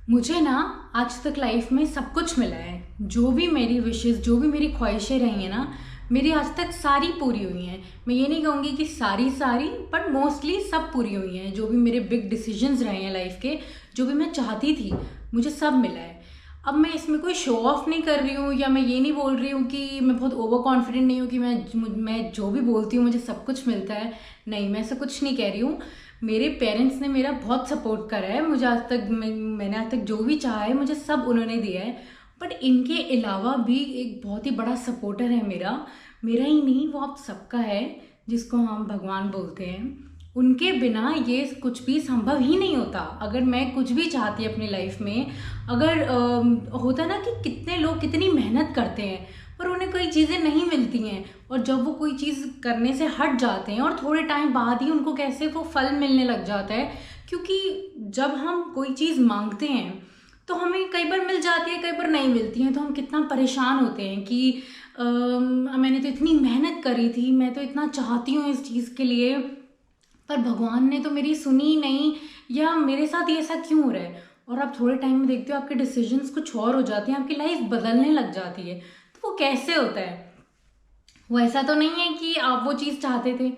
मुझे ना आज तक लाइफ में सब कुछ मिला है। जो भी मेरी विशेस, जो भी मेरी ख्वाहिशें रही हैं ना, मेरी आज तक सारी पूरी हुई हैं। मैं ये नहीं कहूँगी कि सारी सारी, बट मोस्टली सब पूरी हुई हैं। जो भी मेरे बिग डिसीजंस रहे हैं लाइफ के, जो भी मैं चाहती थी, मुझे सब मिला है। अब मैं इसमें कोई शो ऑफ नहीं कर रही हूँ, या मैं ये नहीं बोल रही हूँ कि मैं बहुत ओवर कॉन्फिडेंट नहीं हूँ कि मैं जो भी बोलती हूँ मुझे सब कुछ मिलता है। नहीं, मैं ऐसा कुछ नहीं कह रही हूँ। मेरे पेरेंट्स ने मेरा बहुत सपोर्ट करा है। मुझे आज तक मैंने आज तक जो भी चाहा है मुझे सब उन्होंने दिया है। बट इनके अलावा भी एक बहुत ही बड़ा सपोर्टर है मेरा। मेरा ही नहीं, वो आप सबका है, जिसको हम भगवान बोलते हैं। उनके बिना ये कुछ भी संभव ही नहीं होता। अगर मैं कुछ भी चाहती अपनी लाइफ में, अगर होता ना कि कितने लोग कितनी मेहनत करते हैं पर उन्हें कोई चीज़ें नहीं मिलती हैं, और जब वो कोई चीज़ करने से हट जाते हैं और थोड़े टाइम बाद ही उनको कैसे वो फल मिलने लग जाता है। क्योंकि जब हम कोई चीज़ मांगते हैं तो हमें कई बार मिल जाती है, कई बार नहीं मिलती है, तो हम कितना परेशान होते हैं कि मैंने तो इतनी मेहनत करी थी, मैं तो इतना चाहती हूँ इस चीज़ के लिए, पर भगवान ने तो मेरी सुनी ही नहीं, या मेरे साथ ये ऐसा क्यों हो रहा है। और आप थोड़े टाइम में देखते हो आपके डिसीजंस कुछ और हो जाते हैं, आपकी लाइफ बदलने लग जाती है। तो वो कैसे होता है? वो ऐसा तो नहीं है कि आप वो चीज़ चाहते थे,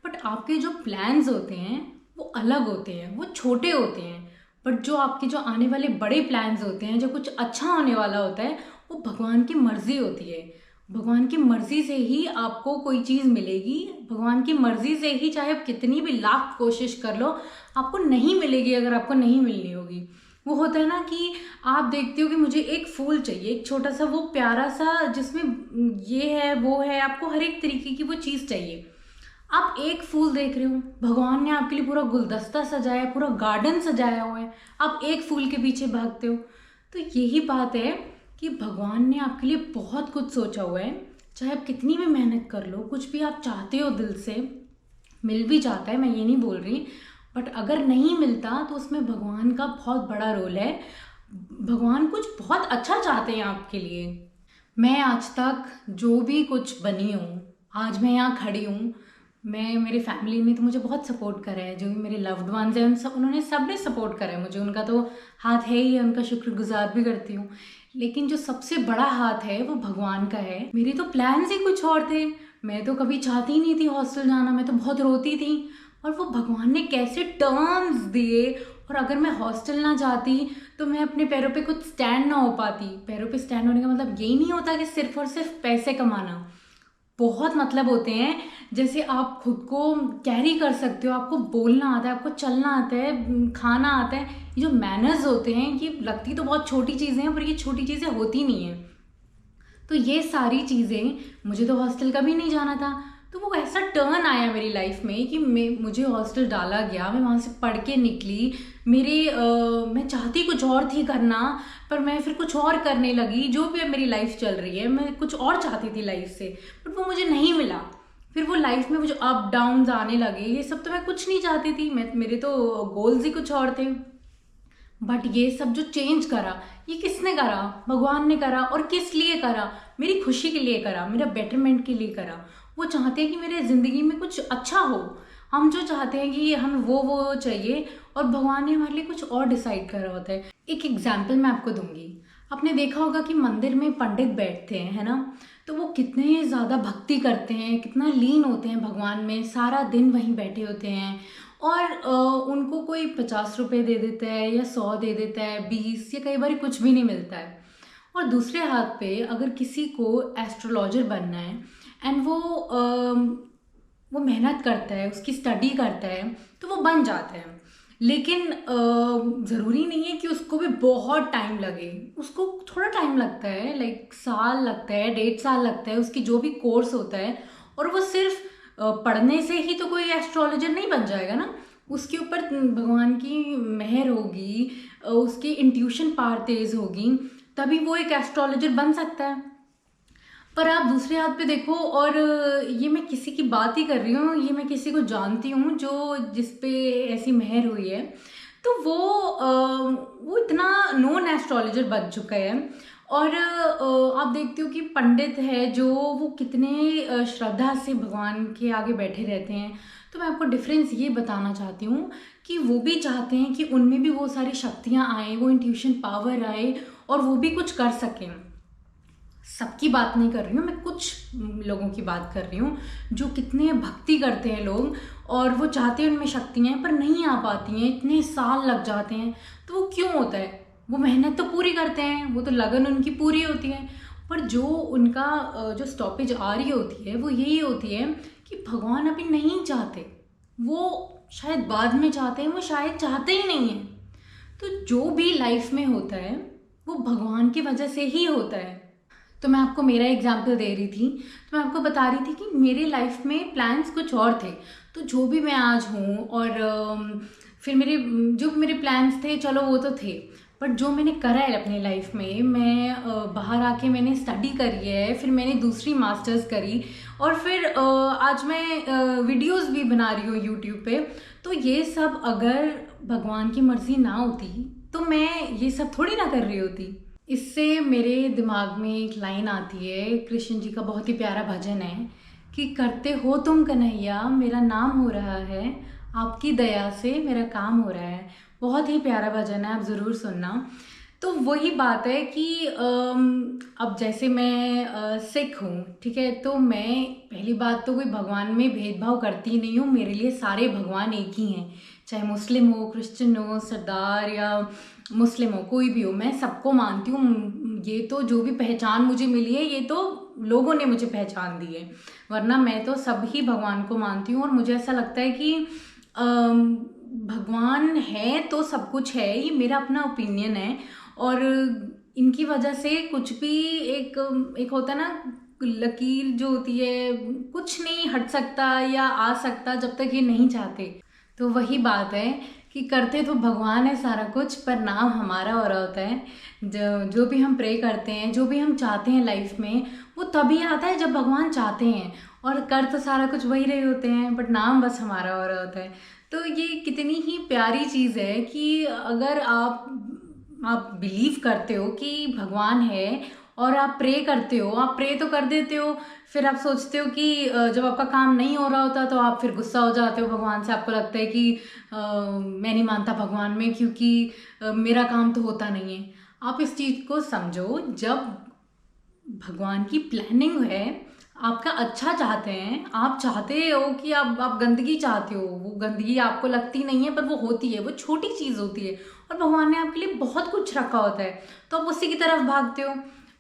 बट आपके जो प्लान्स होते हैं वो अलग होते हैं, वो छोटे होते हैं। बट जो आपके जो आने वाले बड़े प्लान्स होते हैं, जो कुछ अच्छा होने वाला होता है, वो भगवान की मर्जी होती है। भगवान की मर्जी से ही आपको कोई चीज़ मिलेगी। भगवान की मर्जी से ही, चाहे आप कितनी भी लाख कोशिश कर लो, आपको नहीं मिलेगी अगर आपको नहीं मिलनी होगी। वो होता है ना कि आप देखते हो कि मुझे एक फूल चाहिए, एक छोटा सा वो प्यारा सा, जिसमें ये है वो है, आपको हर एक तरीके की वो चीज़ चाहिए। आप एक फूल देख रहे हो, भगवान ने आपके लिए पूरा गुलदस्ता सजाया है, पूरा गार्डन सजाया हुआ है, आप एक फूल के पीछे भागते हो। तो यही बात है कि भगवान ने आपके लिए बहुत कुछ सोचा हुआ है। चाहे आप कितनी भी मेहनत कर लो, कुछ भी आप चाहते हो दिल से, मिल भी जाता है, मैं ये नहीं बोल रही, बट अगर नहीं मिलता तो उसमें भगवान का बहुत बड़ा रोल है। भगवान कुछ बहुत अच्छा चाहते हैं आपके लिए। मैं आज तक जो भी कुछ बनी हूँ, आज मैं यहाँ खड़ी हूँ, मैं मेरे फैमिली ने तो मुझे बहुत सपोर्ट करा है। जो भी मेरे लव्ड वंस हैं, उन सब उन्होंने सब ने सपोर्ट करा है मुझे। उनका तो हाथ है ही है, उनका शुक्रगुजार भी करती हूँ। लेकिन जो सबसे बड़ा हाथ है वो भगवान का है। मेरे तो प्लान्स ही कुछ और थे। मैं तो कभी चाहती ही नहीं थी हॉस्टल जाना, मैं तो बहुत रोती थी। और वो भगवान ने कैसे टर्म्स दिए। और अगर मैं हॉस्टल ना जाती तो मैं अपने पैरों पे खुद स्टैंड ना हो पाती। पैरों पे स्टैंड होने का मतलब यही नहीं होता कि सिर्फ और सिर्फ पैसे कमाना। बहुत मतलब होते हैं। जैसे आप खुद को कैरी कर सकते हो, आपको बोलना आता है, आपको चलना आता है, खाना आता है। ये जो मैनर्स होते हैं, ये लगती तो बहुत छोटी चीज़ें हैं, पर ये छोटी चीज़ें होती नहीं हैं। तो ये सारी चीज़ें, मुझे तो हॉस्टल कभी नहीं जाना था। तो वो ऐसा टर्न आया मेरी लाइफ में कि मुझे हॉस्टल डाला गया, मैं वहाँ से पढ़ के निकली। मैं चाहती कुछ और थी करना, पर मैं फिर कुछ और करने लगी। जो भी अब मेरी लाइफ चल रही है, मैं कुछ और चाहती थी लाइफ से, बट वो मुझे नहीं मिला। फिर वो लाइफ में वो जो अप डाउन आने लगे, ये सब तो मैं कुछ नहीं चाहती थी। मेरे तो गोल्स ही कुछ और थे। बट ये सब जो चेंज करा, ये किसने करा? भगवान ने करा। और किस लिए करा? मेरी खुशी के लिए करा, मेरा बेटरमेंट के लिए करा। वो चाहते हैं कि मेरे ज़िंदगी में कुछ अच्छा हो। हम जो चाहते हैं कि हमें वो चाहिए, और भगवान ने हमारे लिए कुछ और डिसाइड करा होता है। एक एग्जाम्पल मैं आपको दूंगी। आपने देखा होगा कि मंदिर में पंडित बैठते हैं, है ना? तो वो कितने ज़्यादा भक्ति करते हैं, कितना लीन होते हैं भगवान में, सारा दिन वहीं बैठे होते हैं। और उनको कोई 50 रुपए दे देता है, या 100 दे देता है, 20, या कई बार कुछ भी नहीं मिलता है। और दूसरे हाथ पे अगर किसी को एस्ट्रोलॉजर बनना है, एंड वो मेहनत करता है, उसकी स्टडी करता है, तो वो बन जाता है। लेकिन ज़रूरी नहीं है कि उसको भी बहुत टाइम लगे। उसको थोड़ा टाइम लगता है, लाइक साल लगता है, 1.5 साल लगता है, उसकी जो भी कोर्स होता है। और वो सिर्फ पढ़ने से ही तो कोई एस्ट्रोलॉजर नहीं बन जाएगा ना। उसके ऊपर भगवान की मेहर होगी, उसकी इंट्यूशन पावर तेज होगी, तभी वो एक एस्ट्रोलॉजर बन सकता है। पर आप दूसरे हाथ पे देखो, और ये मैं किसी की बात ही कर रही हूँ, ये मैं किसी को जानती हूँ जो जिस पे ऐसी मेहर हुई है। तो वो इतना नोन एस्ट्रोलॉजर बन चुका है। और आप देखते हो कि पंडित है जो, वो कितने श्रद्धा से भगवान के आगे बैठे रहते हैं। तो मैं आपको डिफरेंस ये बताना चाहती हूँ कि वो भी चाहते हैं कि उनमें भी वो सारी शक्तियाँ आए, वो इंट्यूशन पावर आए और वो भी कुछ कर सकें। सबकी बात नहीं कर रही हूँ मैं, कुछ लोगों की बात कर रही हूँ जो कितने भक्ति करते हैं लोग और वो चाहते हैं उनमें शक्तियाँ हैं पर नहीं आ पाती हैं, इतने साल लग जाते हैं। तो वो क्यों होता है? वो मेहनत तो पूरी करते हैं, वो तो लगन उनकी पूरी होती है, पर जो उनका जो स्टॉपेज आ रही होती है वो यही होती है कि भगवान अभी नहीं चाहते, वो शायद बाद में चाहते हैं, वो शायद चाहते ही नहीं हैं। तो जो भी लाइफ में होता है वो भगवान की वजह से ही होता है। तो मैं आपको मेरा एग्जाम्पल दे रही थी, तो मैं आपको बता रही थी कि मेरे लाइफ में प्लान्स कुछ और थे। तो जो भी मैं आज हूँ और फिर मेरे जो भी मेरे प्लान्स थे, चलो वो तो थे, बट जो मैंने करा है अपनी लाइफ में, मैं बाहर आके मैंने स्टडी करी है, फिर मैंने दूसरी मास्टर्स करी और फिर आज मैं वीडियोस भी बना रही हूँ यूट्यूब पे। तो ये सब अगर भगवान की मर्जी ना होती तो मैं ये सब थोड़ी ना कर रही होती। इससे मेरे दिमाग में एक लाइन आती है, कृष्ण जी का बहुत ही प्यारा भजन है कि करते हो तुम कन्हैया मेरा नाम हो रहा है, आपकी दया से मेरा काम हो रहा है। बहुत ही प्यारा भजन है, आप ज़रूर सुनना। तो वही बात है कि अब जैसे मैं सिख हूँ, ठीक है, तो मैं पहली बात तो कोई भगवान में भेदभाव करती नहीं हूँ। मेरे लिए सारे भगवान एक ही हैं, चाहे मुस्लिम हो, क्रिश्चियन हो, सरदार या मुस्लिम हो, कोई भी हो, मैं सबको मानती हूँ। ये तो जो भी पहचान मुझे मिली है ये तो लोगों ने मुझे पहचान दी है, वरना मैं तो सभी भगवान को मानती हूँ। और मुझे ऐसा लगता है कि भगवान है तो सब कुछ है, ये मेरा अपना ओपिनियन है। और इनकी वजह से कुछ भी एक होता है ना, लकीर जो होती है, कुछ नहीं हट सकता या आ सकता जब तक ये नहीं चाहते। तो वही बात है कि करते तो भगवान है सारा कुछ, पर नाम हमारा हो रहा होता है। जो भी हम प्रे करते हैं, जो भी हम चाहते हैं लाइफ में, वो तभी आता है जब भगवान चाहते हैं। और कर तो सारा कुछ वही रहे होते हैं, बट नाम बस हमारा हो रहा होता है। तो ये कितनी ही प्यारी चीज़ है कि अगर आप बिलीव करते हो कि भगवान है और आप प्रे करते हो, आप प्रे तो कर देते हो, फिर आप सोचते हो कि जब आपका काम नहीं हो रहा होता तो आप फिर गुस्सा हो जाते हो भगवान से। आपको लगता है कि मैं नहीं मानता भगवान में क्योंकि मेरा काम तो होता नहीं है। आप इस चीज़ को समझो, जब भगवान की प्लानिंग है, आपका अच्छा चाहते हैं, आप चाहते हो कि आप गंदगी चाहते हो, वो गंदगी आपको लगती नहीं है पर वो होती है, वो छोटी चीज़ होती है और भगवान ने आपके लिए बहुत कुछ रखा होता है, तो आप उसी की तरफ भागते हो।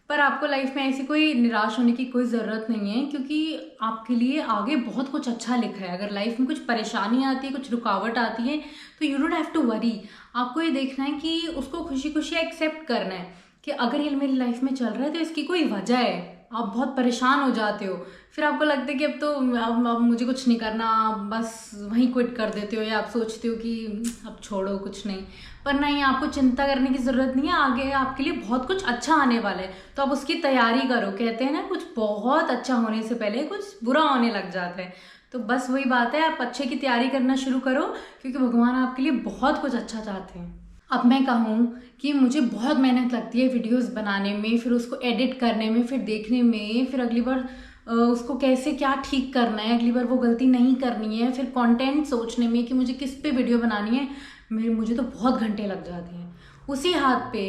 पर आपको लाइफ में ऐसी कोई निराश होने की कोई ज़रूरत नहीं है, क्योंकि आपके लिए आगे बहुत कुछ अच्छा लिखा है। अगर लाइफ में कुछ परेशानी आती है, कुछ रुकावट आती है, तो you don't have to worry. आपको ये देखना है कि उसको खुशी खुशी एक्सेप्ट करना है कि अगर ये मेरी लाइफ में चल रहा है तो इसकी कोई वजह है। आप बहुत परेशान हो जाते हो, फिर आपको लगता है कि अब मुझे कुछ नहीं करना, बस वहीं क्विट कर देते हो, या आप सोचते हो कि अब छोड़ो कुछ नहीं। पर नहीं, आपको चिंता करने की ज़रूरत नहीं है, आगे आपके लिए बहुत कुछ अच्छा आने वाला है, तो आप उसकी तैयारी करो। कहते हैं ना, कुछ बहुत अच्छा होने से पहले कुछ बुरा होने लग जाता है। तो बस वही बात है, आप अच्छे की तैयारी करना शुरू करो, क्योंकि भगवान आपके लिए बहुत कुछ अच्छा चाहते हैं। अब मैं कहूँ कि मुझे बहुत मेहनत लगती है वीडियोस बनाने में, फिर उसको एडिट करने में, फिर देखने में, फिर अगली बार उसको कैसे क्या ठीक करना है, अगली बार वो गलती नहीं करनी है, फिर कंटेंट सोचने में कि मुझे किस पे वीडियो बनानी है, मुझे तो बहुत घंटे लग जाते हैं। उसी हाथ पे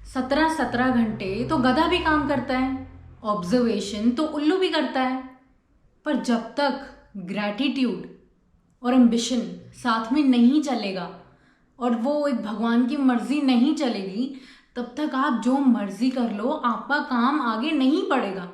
17 घंटे तो गधा भी काम करता है, ऑब्जर्वेशन तो उल्लू भी करता है। पर जब तक ग्रैटिट्यूड और एम्बिशन साथ में नहीं चलेगा और वो एक भगवान की मर्जी नहीं चलेगी, तब तक आप जो मर्जी कर लो, आपका काम आगे नहीं बढ़ेगा।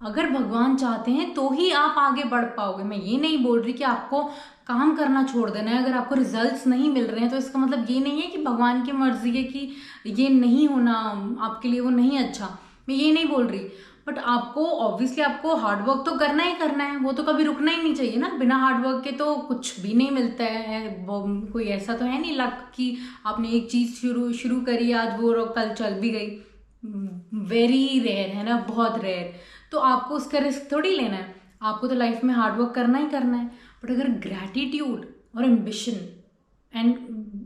अगर भगवान चाहते हैं तो ही आप आगे बढ़ पाओगे। मैं ये नहीं बोल रही कि आपको काम करना छोड़ देना है। अगर आपको रिजल्ट्स नहीं मिल रहे हैं तो इसका मतलब ये नहीं है कि भगवान की मर्जी है कि ये नहीं होना आपके लिए, वो नहीं अच्छा। मैं ये नहीं बोल रही, बट आपको ऑब्वियसली आपको हार्डवर्क तो करना ही करना है, वो तो कभी रुकना ही नहीं चाहिए ना। बिना हार्डवर्क के तो कुछ भी नहीं मिलता है। वो कोई ऐसा तो है नहीं लक कि आपने एक चीज़ शुरू करी आज, वो कल चल भी गई। वेरी रेयर है ना, बहुत रेयर। तो आपको उसका रिस्क थोड़ी लेना है, आपको तो लाइफ में हार्डवर्क करना ही करना है। बट अगर ग्रैटिट्यूड और एम्बिशन एंड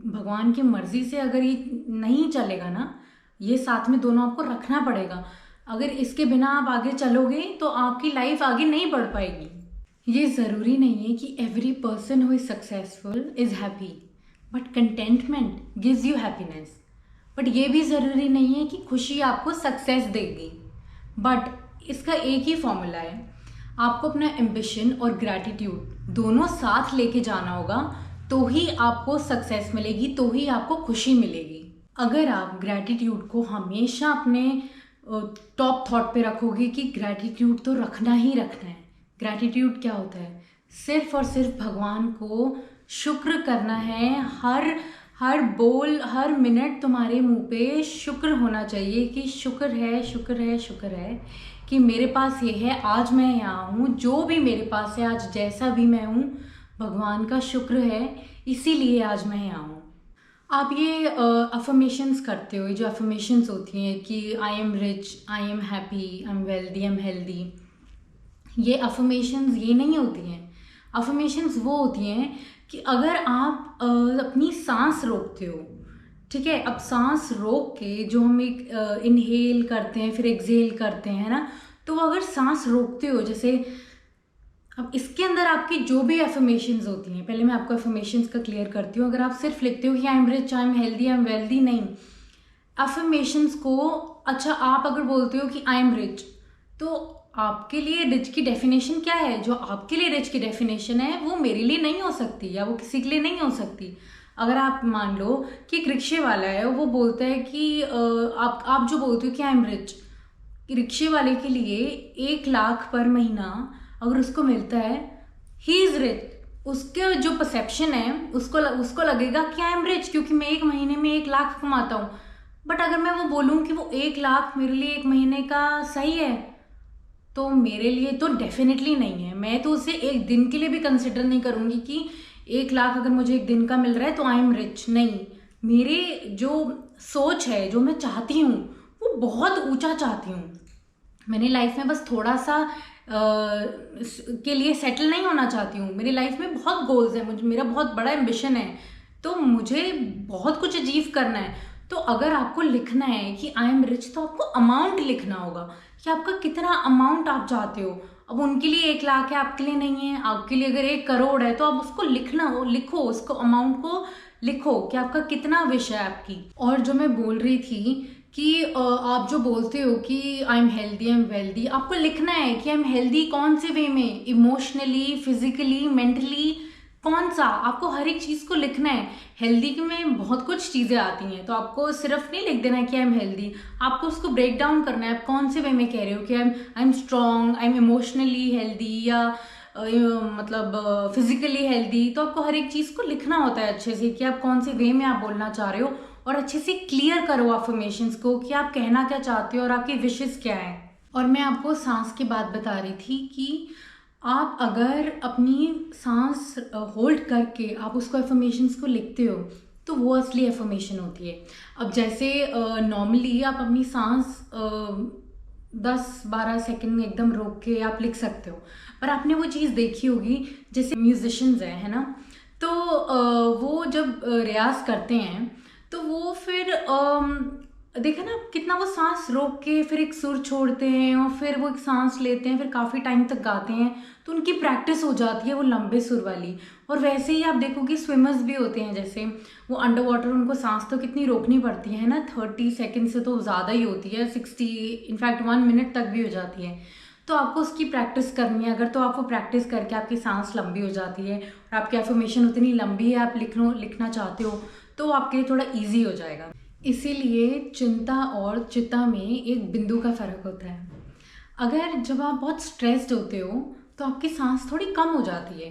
भगवान की मर्जी से अगर ये नहीं चलेगा ना, ये साथ में दोनों आपको रखना पड़ेगा। अगर इसके बिना आप आगे चलोगे तो आपकी लाइफ आगे नहीं बढ़ पाएगी। ये ज़रूरी नहीं है कि every person who is successful is happy, but contentment gives you happiness. But ये भी ज़रूरी नहीं है कि खुशी आपको सक्सेस देगी, बट इसका एक ही फॉर्मूला है, आपको अपना एम्बिशन और ग्रैटिट्यूड दोनों साथ लेके जाना होगा, तो ही आपको सक्सेस मिलेगी, तो ही आपको खुशी मिलेगी। अगर आप ग्रैटिट्यूड को हमेशा अपने टॉप थॉट पे रखोगे कि ग्रैटिट्यूड तो रखना ही रखना है। ग्रैटिट्यूड क्या होता है? सिर्फ और सिर्फ भगवान को शुक्र करना है। हर बोल, हर मिनट तुम्हारे मुंह पे शुक्र होना चाहिए कि शुक्र है, शुक्र है, शुक्र है कि मेरे पास ये है, आज मैं यहाँ हूँ, जो भी मेरे पास है, आज जैसा भी मैं हूँ, भगवान का शुक्र है, इसीलिए आज मैं यहाँ हूँ। आप ये अफर्मेशंस करते हो, जो अफर्मेशंस होती हैं कि I am rich, I am happy, I am wealthy, I am healthy, ये अफर्मेशंस ये नहीं होती हैं। अफर्मेशंस वो होती हैं कि अगर आप अपनी सांस रोकते हो, ठीक है, अब सांस रोक के जो हम एक इनहेल करते हैं फिर एक्सहेल करते हैं ना, तो अगर सांस रोकते हो, जैसे अब इसके अंदर आपकी जो भी एफर्मेशंस होती हैं, पहले मैं आपको एफर्मेशंस का क्लियर करती हूँ। अगर आप सिर्फ लिखते हो कि I am rich, I am healthy, I am wealthy, नहीं, एफर्मेशंस को, अच्छा आप अगर बोलते हो कि आई एम रिच, तो आपके लिए रिच की डेफिनेशन क्या है? जो आपके लिए रिच की डेफिनेशन है वो मेरे लिए नहीं हो सकती, या वो किसी के लिए नहीं हो सकती। अगर आप मान लो कि एक रिक्शे वाला है, वो बोलता है कि आप जो बोलते हो कि आई एम रिच, रिक्शे वाले के लिए 1 लाख पर महीना अगर उसको मिलता है, ही इज़ रिच। उसके जो परसेप्शन है उसको लगेगा कि आई एम रिच, क्योंकि मैं 1 महीने में 1 लाख कमाता हूँ। बट अगर मैं वो बोलूँ कि वो 1 लाख मेरे लिए 1 महीने का सही है, तो मेरे लिए तो डेफिनेटली नहीं है। मैं तो उसे 1 दिन के लिए भी कंसिडर नहीं करूँगी कि 1 लाख अगर मुझे 1 दिन का मिल रहा है तो आई एम रिच। नहीं, मेरी जो सोच है, जो मैं चाहती हूँ, वो बहुत ऊंचा चाहती हूँ। मैंने लाइफ में बस थोड़ा सा के लिए सेटल नहीं होना चाहती हूँ। मेरी लाइफ में बहुत गोल्स हैं, मेरा बहुत बड़ा एम्बिशन है, तो मुझे बहुत कुछ अचीव करना है। तो अगर आपको लिखना है कि आई एम रिच, तो आपको अमाउंट लिखना होगा कि आपका कितना अमाउंट आप चाहते हो। अब उनके लिए 1 लाख है, आपके लिए नहीं है। आपके लिए अगर 1 करोड़ है, तो आप उसको लिखो, उसको अमाउंट को लिखो कि आपका कितना विश है आपकी। और जो मैं बोल रही थी कि आप जो बोलते हो कि I am healthy, I am wealthy, आपको लिखना है कि आई एम हेल्दी कौन से वे में, इमोशनली, फिजिकली, मेंटली, कौन सा, आपको हर एक चीज़ को लिखना है। हेल्दी में बहुत कुछ चीज़ें आती हैं, तो आपको सिर्फ नहीं लिख देना है कि आई एम हेल्दी, आपको उसको ब्रेक डाउन करना है। आप कौन से वे में कह रहे हो कि I am strong, I am emotionally healthy, या मतलब फिजिकली हेल्दी। तो आपको हर एक चीज़ को लिखना होता है अच्छे से कि आप कौन से वे में आप बोलना चाह रहे हो, और अच्छे से क्लियर करो अफर्मेशंस को कि आप कहना क्या चाहते हो और आपकी विशेस क्या है। और मैं आपको सांस की बात बता रही थी कि आप अगर अपनी सांस होल्ड करके आप उसको एफर्मेशंस को लिखते हो, तो वो असली एफर्मेशन होती है। अब जैसे नॉर्मली आप अपनी सांस 10-12 सेकंड एकदम रोक के आप लिख सकते हो, पर आपने वो चीज़ देखी होगी, जैसे म्यूजिशियंस हैं, है ना, तो वो जब रियाज करते हैं, तो वो फिर देखा ना कितना वो सांस रोक के फिर एक सुर छोड़ते हैं और फिर वो एक सांस लेते हैं, फिर काफ़ी टाइम तक गाते हैं, तो उनकी प्रैक्टिस हो जाती है वो लंबे सुर वाली। और वैसे ही आप देखोगे स्विमर्स भी होते हैं, जैसे वो अंडर वाटर उनको सांस तो कितनी रोकनी पड़ती है ना, 30 सेकेंड से तो ज़्यादा ही होती है, 60, इनफैक्ट 1 मिनट तक भी हो जाती है। तो आपको उसकी प्रैक्टिस करनी है अगर, तो आप वो प्रैक्टिस करके आपकी सांस लंबी हो जाती है और आपकी एफर्मेशन उतनी लंबी है, आप लिखना चाहते हो, तो आपके लिए थोड़ा ईजी हो जाएगा। इसीलिए चिंता और चिता में एक बिंदु का फ़र्क होता है। अगर जब आप बहुत स्ट्रेस्ड होते हो तो आपकी सांस थोड़ी कम हो जाती है,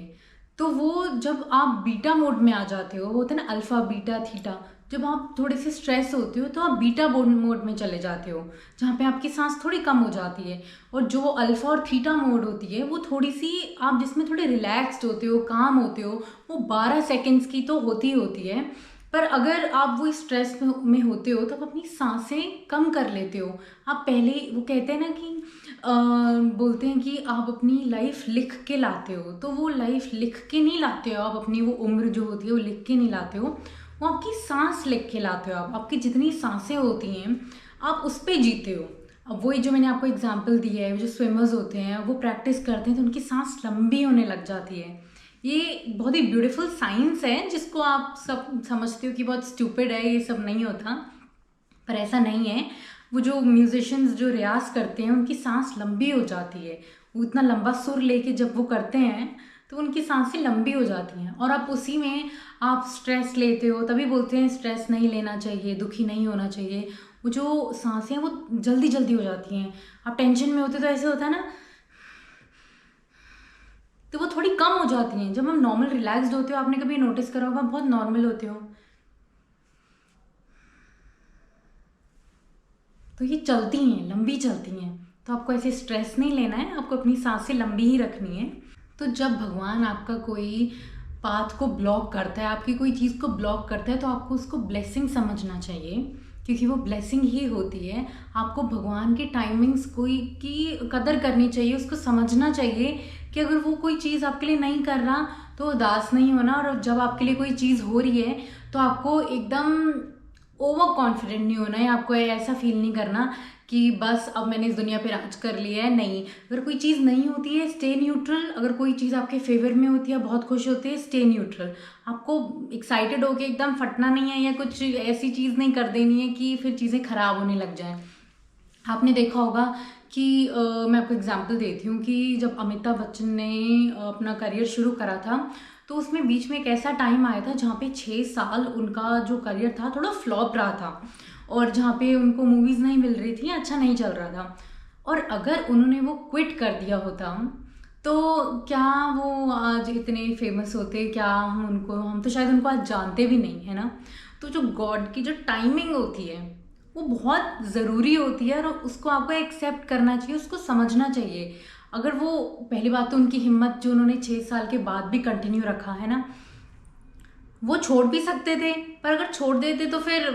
तो वो जब आप बीटा मोड में आ जाते हो, होता है ना अल्फ़ा, बीटा, थीटा, जब आप थोड़े से स्ट्रेस होते हो तो आप बीटा मोड में चले जाते हो, जहाँ पे आपकी सांस थोड़ी कम हो जाती है। और जो अल्फ़ा और थीटा मोड होती है वो थोड़ी सी, आप जिसमें थोड़े रिलैक्स्ड होते हो, काम होते हो, वो 12 सेकेंड्स की तो होती है। पर अगर आप वो स्ट्रेस में होते हो तो आप अपनी सांसें कम कर लेते हो। आप पहले, वो कहते हैं ना कि बोलते हैं कि आप अपनी लाइफ लिख के लाते हो, तो वो लाइफ लिख के नहीं लाते हो आप, अपनी वो उम्र जो होती है वो लिख के नहीं लाते हो, वो आपकी सांस लिख के लाते हो। आप आपकी जितनी सांसें होती हैं आप उस पे जीते हो। अब वही जो मैंने आपको एग्जांपल दिया है, जो स्विमर्स होते हैं वो प्रैक्टिस करते हैं तो उनकी सांस लंबी होने लग जाती है। ये बहुत ही ब्यूटीफुल साइंस है जिसको आप सब समझते हो कि बहुत स्टूपिड है, ये सब नहीं होता, पर ऐसा नहीं है। वो जो म्यूजिशियंस जो रियाज करते हैं उनकी सांस लंबी हो जाती है। वो इतना लंबा सुर लेके जब वो करते हैं तो उनकी सांसें लंबी हो जाती हैं, और आप उसी में आप स्ट्रेस लेते हो, तभी बोलते हैं स्ट्रेस नहीं लेना चाहिए, दुखी नहीं होना चाहिए। वो जो सांसें हैं वो जल्दी जल्दी हो जाती हैं। आप टेंशन में होते तो ऐसे होता है ना, तो वो थोड़ी कम हो जाती हैं। जब हम नॉर्मल रिलैक्स्ड होते हो, आपने कभी नोटिस करा होगा, बहुत नॉर्मल होते हो, तो ये चलती हैं, लंबी चलती हैं। तो आपको ऐसे स्ट्रेस नहीं लेना है, आपको अपनी सांसें लंबी ही रखनी है। तो जब भगवान आपका कोई पाथ को ब्लॉक करता है, आपकी कोई चीज़ को ब्लॉक करता है, तो आपको उसको ब्लेसिंग समझना चाहिए, क्योंकि वो ब्लेसिंग ही होती है। आपको भगवान की टाइमिंग्स कोई की कदर करनी चाहिए, उसको समझना चाहिए कि अगर वो कोई चीज़ आपके लिए नहीं कर रहा तो उदास नहीं होना। और जब आपके लिए कोई चीज़ हो रही है तो आपको एकदम ओवर कॉन्फिडेंट नहीं होना है, आपको ऐसा फील नहीं करना कि बस अब मैंने इस दुनिया पे राज कर लिया है। नहीं, अगर कोई चीज़ नहीं होती है स्टे न्यूट्रल। अगर कोई चीज़ आपके फेवर में होती है, बहुत खुश होती है, स्टे न्यूट्रल। आपको एक्साइटेड होके एकदम फटना नहीं है, या कुछ ऐसी चीज़ नहीं कर देनी है कि फिर चीज़ें ख़राब होने लग जाएं। आपने देखा होगा कि मैं आपको एग्जांपल देती हूँ कि जब अमिताभ बच्चन ने अपना करियर शुरू करा था, तो उसमें बीच में एक ऐसा टाइम आया था जहाँ पे 6 साल उनका जो करियर था थोड़ा फ्लॉप रहा था, और जहाँ पे उनको मूवीज़ नहीं मिल रही थी, अच्छा नहीं चल रहा था। और अगर उन्होंने वो क्विट कर दिया होता तो क्या वो आज इतने फेमस होते? क्या हम तो शायद उनको आज जानते भी नहीं, है ना। तो जो गॉड की जो टाइमिंग होती है वो बहुत ज़रूरी होती है, और उसको आपको एक्सेप्ट करना चाहिए, उसको समझना चाहिए। अगर वो, पहली बात तो उनकी हिम्मत जो उन्होंने 6 साल के बाद भी कंटिन्यू रखा है ना, वो छोड़ भी सकते थे, पर अगर छोड़ देते तो फिर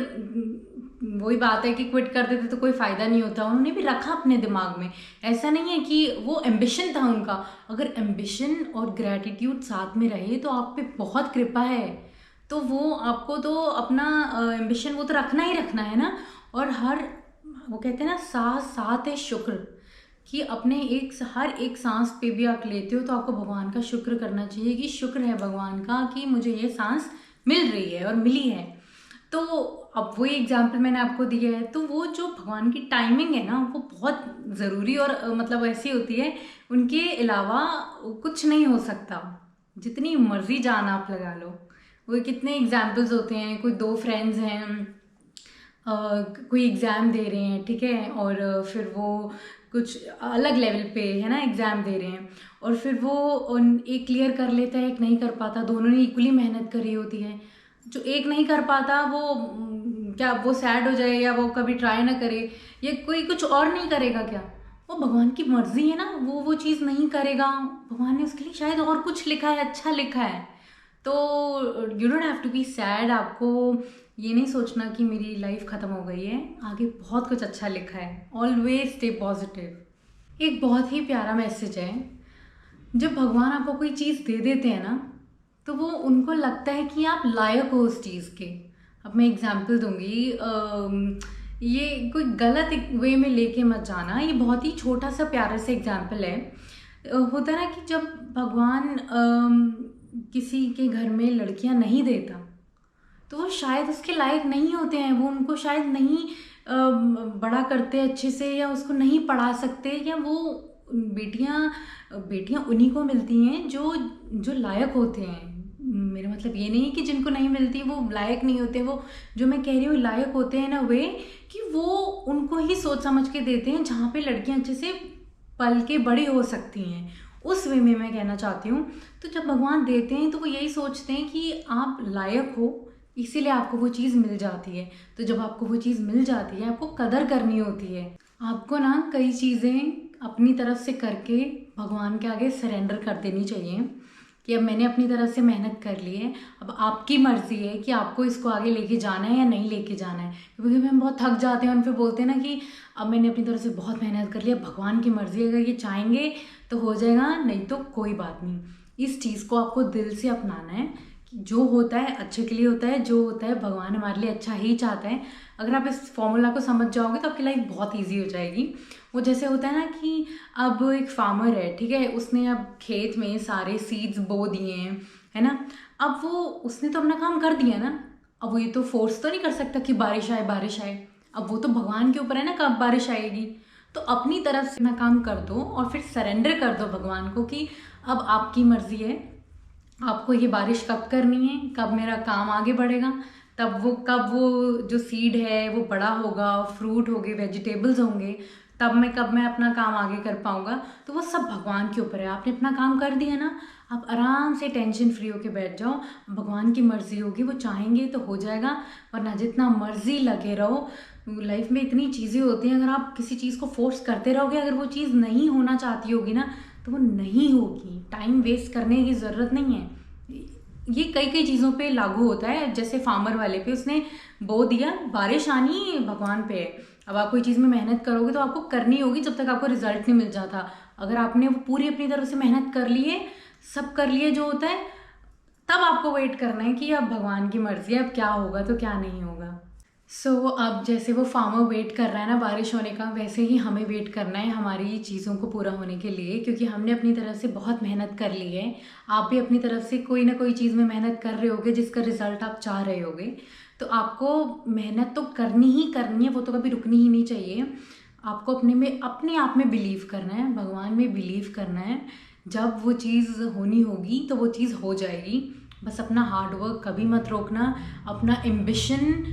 वही बात है कि क्विट कर देते तो कोई फ़ायदा नहीं होता। उन्होंने भी रखा अपने दिमाग में, ऐसा नहीं है कि वो एम्बिशन था उनका। अगर एम्बिशन और ग्रैटिट्यूड साथ में रहे तो आप पे बहुत कृपा है। तो वो आपको तो अपना एम्बिशन वो तो रखना ही रखना है ना। और वो कहते हैं ना, सांस साथ है शुक्र, कि अपने हर एक सांस पे भी आप लेते हो तो आपको भगवान का शुक्र करना चाहिए कि शुक्र है भगवान का कि मुझे ये सांस मिल रही है और मिली है। तो अब वही एग्जाम्पल मैंने आपको दिया है। तो वो जो भगवान की टाइमिंग है ना, वो बहुत ज़रूरी और मतलब ऐसी होती है, उनके अलावा कुछ नहीं हो सकता। जितनी मर्जी जान आप लगा लो। वो कितने एग्जाम्पल्स होते हैं, कोई 2 फ्रेंड्स हैं, कोई एग्ज़ाम दे रहे हैं, ठीक है, और फिर वो कुछ अलग लेवल पे है ना एग्ज़ाम दे रहे हैं, और फिर वो एक क्लियर कर लेता है, एक नहीं कर पाता। दोनों ने इक्वली मेहनत करी होती है। जो एक नहीं कर पाता वो क्या वो सैड हो जाए, या वो कभी ट्राई ना करे, या कोई कुछ और नहीं करेगा क्या? वो भगवान की मर्जी है ना, वो चीज़ नहीं करेगा। भगवान ने उसके लिए शायद और कुछ लिखा है, अच्छा लिखा है। तो you don't have to be sad. आपको ये नहीं सोचना कि मेरी लाइफ ख़त्म हो गई है, आगे बहुत कुछ अच्छा लिखा है। Always stay positive. एक बहुत ही प्यारा मैसेज है, जब भगवान आपको कोई चीज़ दे देते हैं ना, तो वो उनको लगता है कि आप लायक हो उस चीज़ के। अब मैं एग्जांपल दूंगी, ये कोई गलत वे में लेके मत जाना, ये बहुत ही छोटा सा प्यारा सा एग्जांपल है। होता है ना कि जब भगवान किसी के घर में लड़कियां नहीं देता, तो वो शायद उसके लायक नहीं होते हैं, वो उनको शायद नहीं बड़ा करते अच्छे से, या उसको नहीं पढ़ा सकते, या वो बेटियां उन्हीं को मिलती हैं जो लायक होते हैं। मेरा मतलब ये नहीं कि जिनको नहीं मिलती वो लायक नहीं होते। वो जो मैं कह रही हूँ लायक होते हैं ना, वे कि वो उनको ही सोच समझ के देते हैं जहाँ पे लड़कियाँ अच्छे से पल के बड़ी हो सकती हैं, उस वे में मैं कहना चाहती हूँ। तो जब भगवान देते हैं तो वो यही सोचते हैं कि आप लायक हो, इसीलिए आपको वो चीज़ मिल जाती है। तो जब आपको वो चीज़ मिल जाती है, आपको कदर करनी होती है। आपको ना कई चीज़ें अपनी तरफ से करके भगवान के आगे सरेंडर कर देनी चाहिए कि अब मैंने अपनी तरफ से मेहनत कर ली है, अब आपकी मर्ज़ी है कि आपको इसको आगे लेके जाना है या नहीं लेके जाना है। क्योंकि हम बहुत थक जाते हैं और फिर बोलते हैं ना कि अब मैंने अपनी तरफ से बहुत मेहनत कर ली, भगवान की मर्ज़ी, अगर ये चाहेंगे तो हो जाएगा, नहीं तो कोई बात नहीं। इस चीज़ को आपको दिल से अपनाना है जो होता है अच्छे के लिए होता है, जो होता है भगवान हमारे लिए अच्छा ही चाहता है। अगर आप इस फॉर्मूला को समझ जाओगे तो आपकी लाइफ बहुत ईजी हो जाएगी। वो जैसे होता है ना कि अब एक फार्मर है, ठीक है, उसने अब खेत में सारे सीड्स बो दिए हैं, है ना। अब वो उसने तो अपना काम कर दिया ना, अब वो ये तो फोर्स तो नहीं कर सकता कि बारिश आए बारिश आए। अब वो तो भगवान के ऊपर है ना कब बारिश आएगी। तो अपनी तरफ से अपना काम कर दो और फिर सरेंडर कर दो भगवान को कि अब आपकी मर्जी है, आपको ये बारिश कब करनी है, कब मेरा काम आगे बढ़ेगा, कब वो जो सीड है वो बड़ा होगा, फ्रूट होंगे, वेजिटेबल्स होंगे, कब मैं अपना काम आगे कर पाऊंगा। तो वो सब भगवान के ऊपर है। आपने अपना काम कर दिया ना, आप आराम से टेंशन फ्री होके बैठ जाओ। भगवान की मर्जी होगी, वो चाहेंगे तो हो जाएगा, वरना जितना मर्जी लगे रहो। लाइफ में इतनी चीज़ें होती हैं, अगर आप किसी चीज़ को फोर्स करते रहोगे, अगर वो चीज़ नहीं होना चाहती होगी ना तो वो नहीं होगी। टाइम वेस्ट करने की ज़रूरत नहीं है। ये कई कई चीज़ों पे लागू होता है। जैसे फार्मर वाले पे, उसने बो दिया, बारिश आनी भगवान पे है। अब आप कोई चीज़ में मेहनत करोगे तो आपको करनी होगी जब तक आपको रिजल्ट नहीं मिल जाता। अगर आपने वो पूरी अपनी तरफ से मेहनत कर ली है, सब कर लिए जो होता है, तब आपको वेट करना है कि अब भगवान की मर्जी है, अब क्या होगा तो क्या नहीं होगा। अब जैसे वो फार्मर वेट कर रहा है ना बारिश होने का, वैसे ही हमें वेट करना है हमारी चीज़ों को पूरा होने के लिए, क्योंकि हमने अपनी तरफ से बहुत मेहनत कर ली है। आप भी अपनी तरफ से कोई ना कोई चीज़ में मेहनत कर रहे होगे जिसका रिजल्ट आप चाह रहे होगे। तो आपको मेहनत तो करनी ही करनी है, वो तो कभी रुकनी ही नहीं चाहिए। आपको अपने आप में बिलीव करना है, भगवान में बिलीव करना है। जब वो चीज़ होनी होगी तो वो चीज़ हो जाएगी। बस अपना हार्ड वर्क कभी मत रोकना, अपना ambition,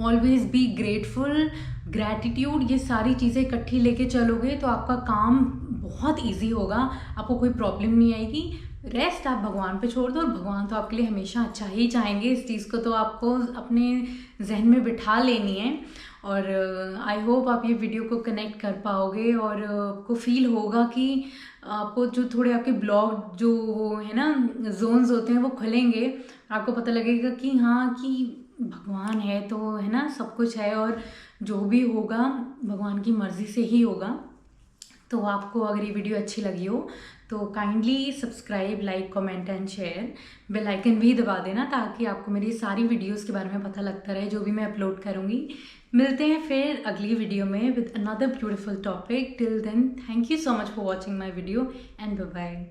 always be grateful, gratitude, ये सारी चीज़ें इकट्ठी लेके चलोगे तो आपका काम बहुत इजी होगा, आपको कोई प्रॉब्लम नहीं आएगी। रेस्ट आप भगवान पे छोड़ दो, और भगवान तो आपके लिए हमेशा अच्छा ही चाहेंगे। इस चीज़ को तो आपको अपने जहन में बिठा लेनी है। और आई होप आप ये वीडियो को कनेक्ट कर पाओगे और आपको फील होगा कि आपको जो थोड़े आपके ब्लॉक जो वो है ना जोन्स होते हैं वो खुलेंगे, और आपको पता लगेगा कि हाँ कि भगवान है तो है ना, सब कुछ है, और जो भी होगा भगवान की मर्ज़ी से ही होगा। तो आपको अगर ये वीडियो अच्छी लगी हो तो kindly subscribe, like, comment and share. Bell icon भी दबा देना ताकि आपको मेरी सारी वीडियोस के बारे में पता लगता रहे जो भी मैं अपलोड करूँगी। मिलते हैं फिर अगली वीडियो में with another beautiful topic. Till then, thank you so much for watching my video and bye bye.